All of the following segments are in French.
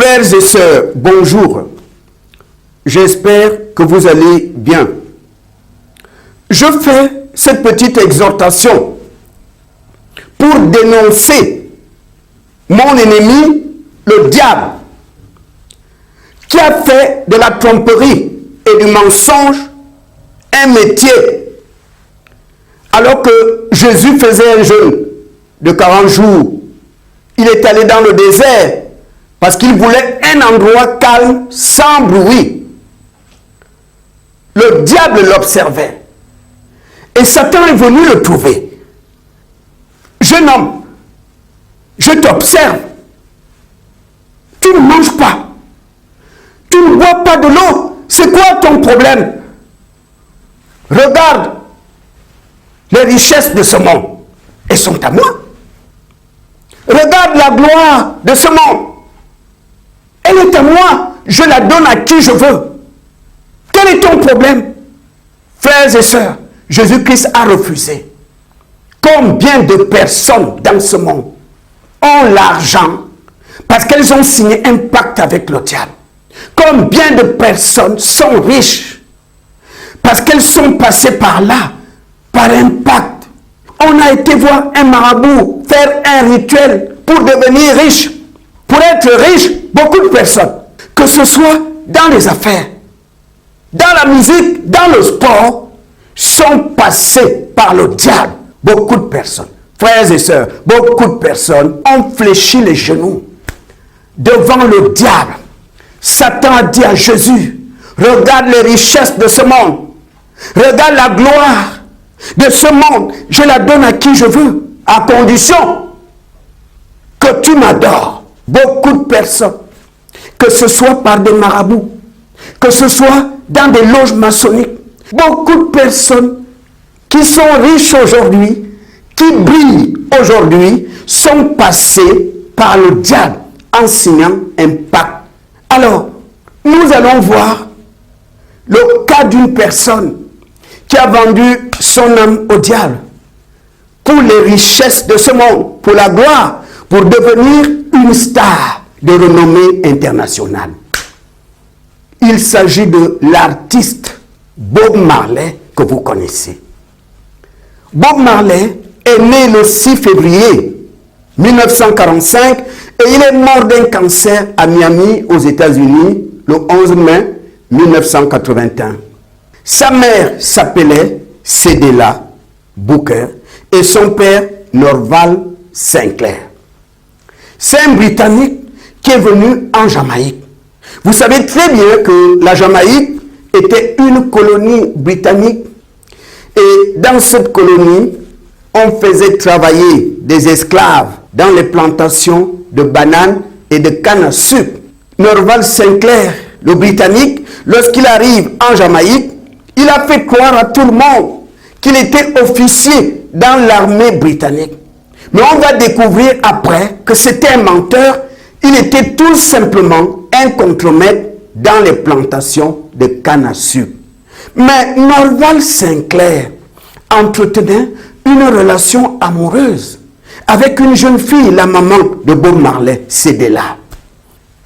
Frères et sœurs, bonjour. J'espère que vous allez bien. Je fais cette petite exhortation pour dénoncer mon ennemi, le diable, qui a fait de la tromperie et du mensonge un métier. Alors que Jésus faisait un jeûne de 40 jours, il est allé dans le désert parce qu'il voulait un endroit calme, sans bruit. Le diable l'observait. Et Satan est venu le trouver. Jeune homme, je t'observe. Tu ne manges pas. Tu ne bois pas de l'eau. C'est quoi ton problème? Regarde, les richesses de ce monde, elles sont à moi. Regarde la gloire de ce monde. Elle est à moi. Je la donne à qui je veux. Quel est ton problème? Frères et sœurs, Jésus-Christ a refusé. Combien de personnes dans ce monde ont l'argent parce qu'elles ont signé un pacte avec le diable? Combien de personnes sont riches parce qu'elles sont passées par là, par un pacte? On a été voir un marabout faire un rituel pour devenir riche. Pour être riche, beaucoup de personnes, que ce soit dans les affaires, dans la musique, dans le sport, sont passées par le diable. Beaucoup de personnes, frères et sœurs, beaucoup de personnes ont fléchi les genoux devant le diable. Satan a dit à Jésus, regarde les richesses de ce monde, regarde la gloire de ce monde, je la donne à qui je veux, à condition que tu m'adores. Beaucoup de personnes, que ce soit par des marabouts, que ce soit dans des loges maçonniques, beaucoup de personnes qui sont riches aujourd'hui, qui brillent aujourd'hui, sont passées par le diable en signant un pacte. Alors, nous allons voir le cas d'une personne qui a vendu son âme au diable pour les richesses de ce monde, pour la gloire, pour devenir une star de renommée internationale. Il s'agit de l'artiste Bob Marley que vous connaissez. Bob Marley est né le 6 février 1945 et il est mort d'un cancer à Miami, aux États-Unis, le 11 mai 1981. Sa mère s'appelait Cedella Booker et son père Norval Sinclair. C'est un Britannique qui est venu en Jamaïque. Vous savez très bien que la Jamaïque était une colonie britannique. Et dans cette colonie, on faisait travailler des esclaves dans les plantations de bananes et de canne à sucre. Norval Sinclair, le Britannique, lorsqu'il arrive en Jamaïque, il a fait croire à tout le monde qu'il était officier dans l'armée britannique. Mais on va découvrir après que c'était un menteur. Il était tout simplement un contremaître dans les plantations de canne à sucre. Mais Norval Sinclair entretenait une relation amoureuse avec une jeune fille, la maman de Bob Marley, Cedella.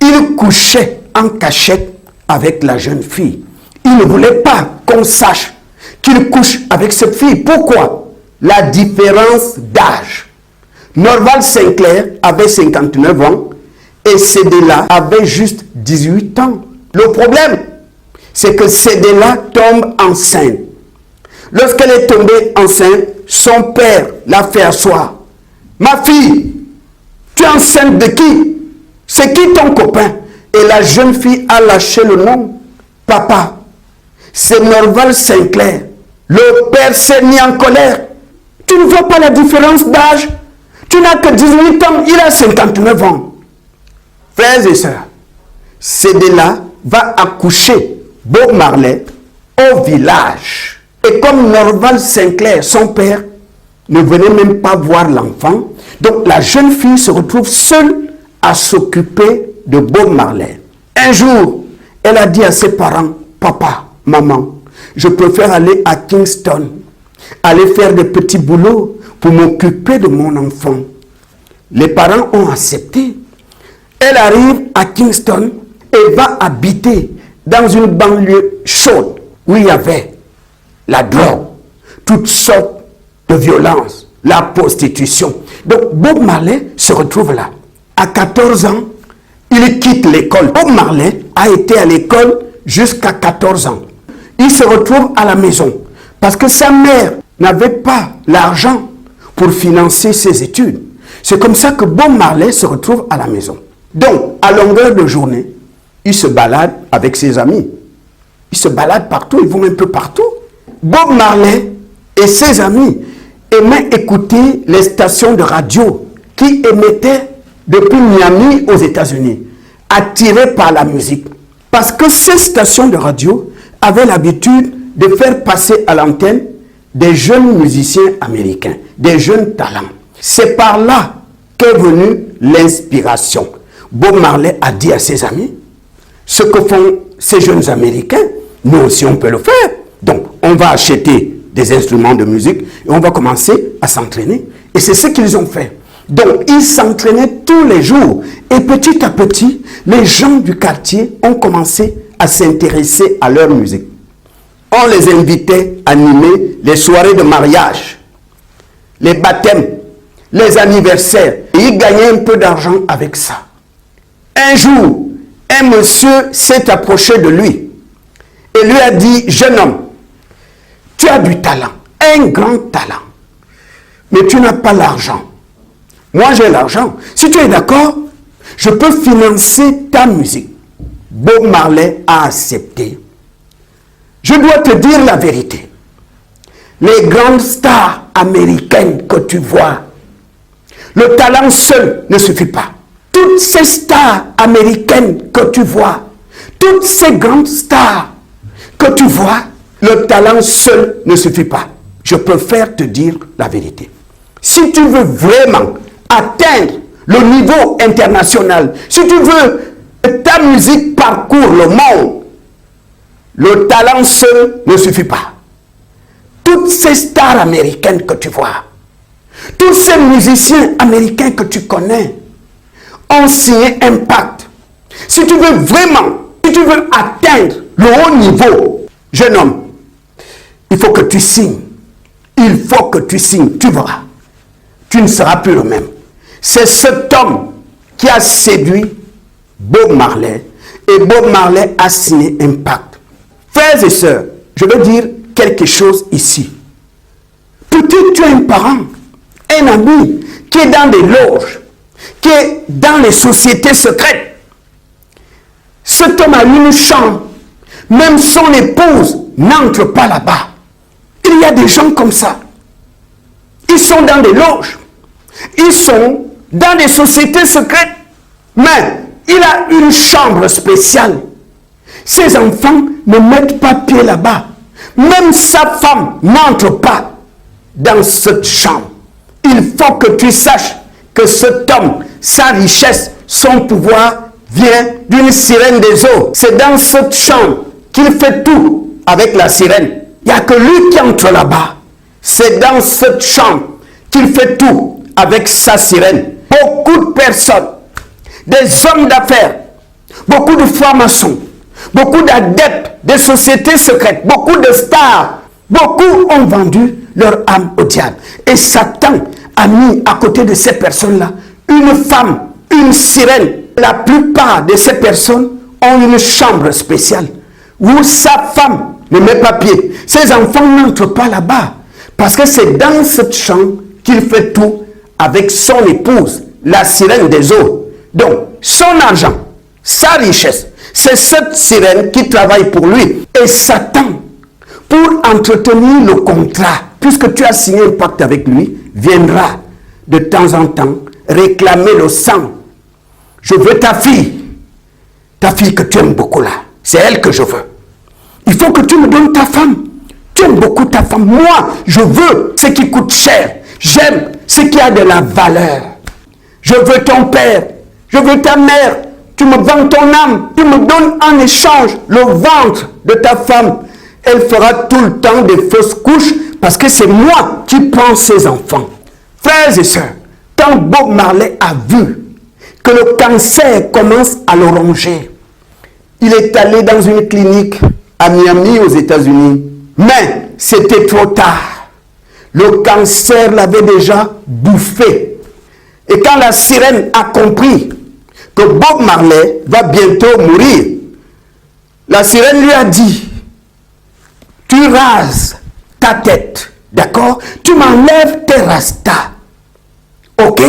Il couchait en cachette avec la jeune fille. Il ne voulait pas qu'on sache qu'il couche avec cette fille. Pourquoi? La différence d'âge. Norval Sinclair avait 59 ans et Cedella avait juste 18 ans. Le problème, c'est que Cedella tombe enceinte. Lorsqu'elle est tombée enceinte, son père l'a fait asseoir. Ma fille, tu es enceinte de qui? C'est qui ton copain? Et la jeune fille a lâché le nom. Papa, c'est Norval Sinclair. Le père s'est mis en colère. Tu ne vois pas la différence d'âge? Tu n'as que 18 ans, il a 59 ans. Frères et sœurs, Cedella va accoucher Bob Marley au village. Et comme Norval Sinclair, son père, ne venait même pas voir l'enfant, donc la jeune fille se retrouve seule à s'occuper de Bob Marley. Un jour, elle a dit à ses parents, papa, maman, je préfère aller à Kingston, aller faire des petits boulots pour m'occuper de mon enfant. Les parents ont accepté. Elle arrive à Kingston et va habiter dans une banlieue chaude où il y avait la drogue, toutes sortes de violences, la prostitution. Donc Bob Marley se retrouve là. À 14 ans, il quitte l'école. Bob Marley a été à l'école jusqu'à 14 ans. Il se retrouve à la maison parce que sa mère n'avait pas l'argent pour financer ses études. C'est comme ça que Bob Marley se retrouve à la maison. Donc, à longueur de journée, il se balade avec ses amis. Ils se baladent partout, ils vont un peu partout. Bob Marley et ses amis aimaient écouter les stations de radio qui émettaient depuis Miami aux États-Unis, attirés par la musique. Parce que ces stations de radio avaient l'habitude de faire passer à l'antenne des jeunes musiciens américains, des jeunes talents. C'est par là qu'est venue l'inspiration. Bob Marley a dit à ses amis, ce que font ces jeunes Américains, nous aussi on peut le faire. Donc on va acheter des instruments de musique et on va commencer à s'entraîner. Et c'est ce qu'ils ont fait. Donc ils s'entraînaient tous les jours. Et petit à petit, les gens du quartier ont commencé à s'intéresser à leur musique. On les invitait à animer les soirées de mariage, les baptêmes, les anniversaires. Et ils gagnaient un peu d'argent avec ça. Un jour, un monsieur s'est approché de lui et lui a dit, jeune homme, tu as du talent, un grand talent, mais tu n'as pas l'argent. Moi, j'ai l'argent. Si tu es d'accord, je peux financer ta musique. Bob Marley a accepté. Je dois te dire la vérité. Les grandes stars américaines que tu vois, le talent seul ne suffit pas. Toutes ces stars américaines que tu vois, toutes ces grandes stars que tu vois, le talent seul ne suffit pas. Je préfère te dire la vérité. Si tu veux vraiment atteindre le niveau international, si tu veux que ta musique parcourt le monde, le talent seul ne suffit pas. Toutes ces stars américaines que tu vois, tous ces musiciens américains que tu connais, ont signé un pacte. Si tu veux vraiment, si tu veux atteindre le haut niveau, jeune homme, il faut que tu signes. Il faut que tu signes. Tu verras. Tu ne seras plus le même. C'est cet homme qui a séduit Bob Marley et Bob Marley a signé un pacte. Frères et sœurs, je veux dire quelque chose ici. Peut-être tu as un parent, un ami qui est dans des loges, qui est dans les sociétés secrètes. Cet homme a une chambre. Même son épouse n'entre pas là-bas. Il y a des gens comme ça. Ils sont dans des loges. Ils sont dans des sociétés secrètes. Mais il a une chambre spéciale. Ses enfants ne mettent pas pied là-bas. Même sa femme n'entre pas dans cette chambre. Il faut que tu saches que cet homme, sa richesse, son pouvoir vient d'une sirène des eaux. C'est dans cette chambre qu'il fait tout avec la sirène. Il n'y a que lui qui entre là-bas. C'est dans cette chambre qu'il fait tout avec sa sirène. Beaucoup de personnes, des hommes d'affaires, beaucoup de francs-maçons, beaucoup d'adeptes des sociétés secrètes, beaucoup de stars, beaucoup ont vendu leur âme au diable. Et Satan a mis à côté de ces personnes-là une femme, une sirène. La plupart de ces personnes ont une chambre spéciale où sa femme ne met pas pied. Ses enfants n'entrent pas là-bas parce que c'est dans cette chambre qu'il fait tout avec son épouse, la sirène des eaux. Donc, son argent, sa richesse, c'est cette sirène qui travaille pour lui. Et Satan, pour entretenir le contrat, puisque tu as signé un pacte avec lui, viendra de temps en temps réclamer le sang. Je veux ta fille que tu aimes beaucoup là. C'est elle que je veux. Il faut que tu me donnes ta femme. Tu aimes beaucoup ta femme. Moi, je veux ce qui coûte cher. J'aime ce qui a de la valeur. Je veux ton père. Je veux ta mère. Tu me vends ton âme. Tu me donnes en échange le ventre de ta femme. Elle fera tout le temps des fausses couches parce que c'est moi qui prends ses enfants. Frères et sœurs, quand Bob Marley a vu que le cancer commence à le ronger. Il est allé dans une clinique à Miami aux États-Unis. Mais c'était trop tard. Le cancer l'avait déjà bouffé. Et quand la sirène a compris que Bob Marley va bientôt mourir, la sirène lui a dit, tu rases ta tête, d'accord? Tu m'enlèves tes rastas, ok?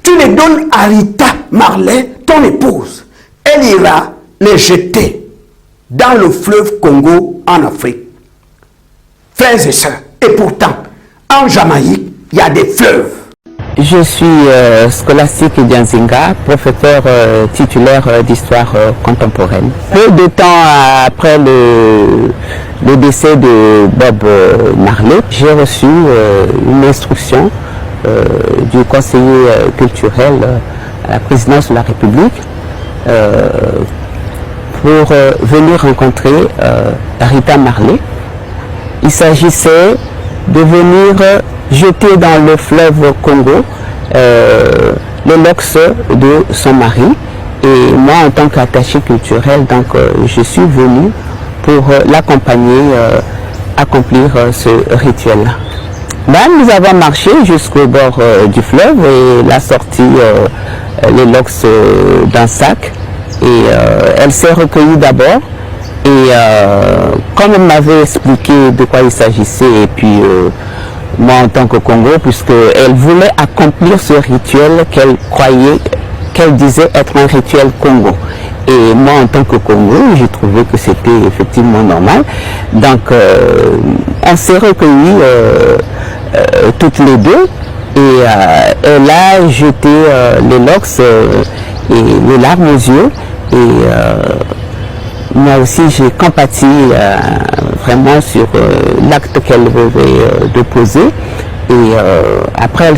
Tu les donnes à Rita Marley, ton épouse. Elle ira les jeter dans le fleuve Congo en Afrique. Frères et sœurs, et pourtant, en Jamaïque, il y a des fleuves. Je suis scolastique Dianzinga, professeur titulaire d'histoire contemporaine. Peu de temps après le décès de Bob Marley, j'ai reçu une instruction du conseiller culturel à la présidence de la République pour venir rencontrer Rita Marley. Il s'agissait de venir jeter dans le fleuve Congo les locks de son mari. Et moi, en tant qu'attaché culturel, donc, je suis venu pour l'accompagner accomplir ce rituel-là. Nous avons marché jusqu'au bord du fleuve et la sortie les locks d'un sac. Et elle s'est recueillie d'abord. Et comme elle m'avait expliqué de quoi il s'agissait, et puis moi en tant que Congo, puisqu'elle voulait accomplir ce rituel qu'elle croyait, qu'elle disait être un rituel Congo. Et moi en tant que Congo, j'ai trouvé que c'était effectivement normal. Donc on s'est recueillis toutes les deux, et elle a jeté les locks et les larmes aux yeux. Et moi aussi j'ai compati vraiment sur l'acte qu'elle venait de poser. Et après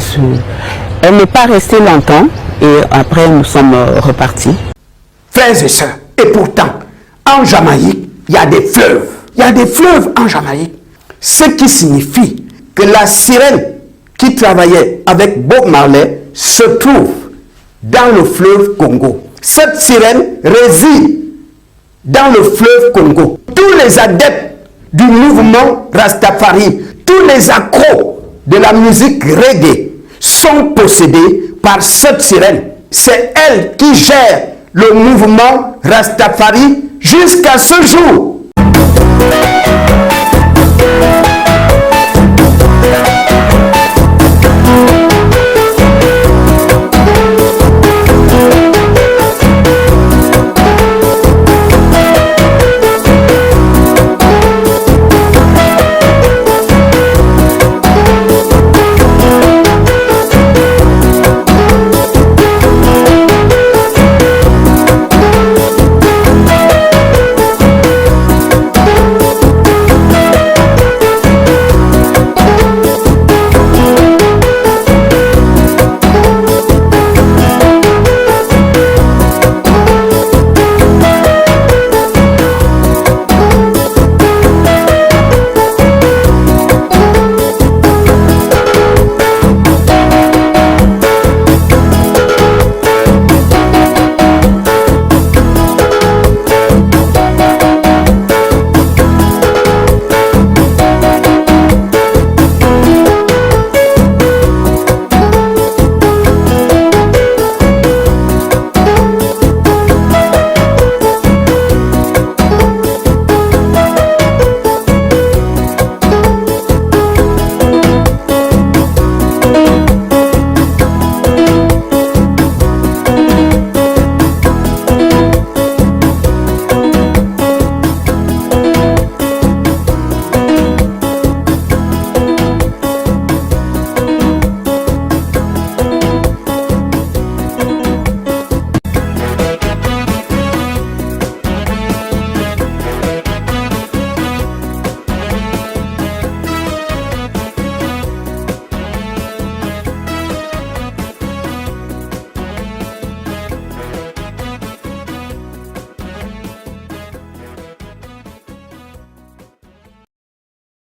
elle n'est pas restée longtemps, et après nous sommes repartis. Frères et sœurs, et pourtant, en Jamaïque, il y a des fleuves. Il y a des fleuves en Jamaïque. Ce qui signifie que la sirène qui travaillait avec Bob Marley se trouve dans le fleuve Congo. Cette sirène réside dans le fleuve Congo. Tous les adeptes du mouvement Rastafari, tous les accros de la musique reggae sont possédés par cette sirène. C'est elle qui gère le mouvement Rastafari jusqu'à ce jour.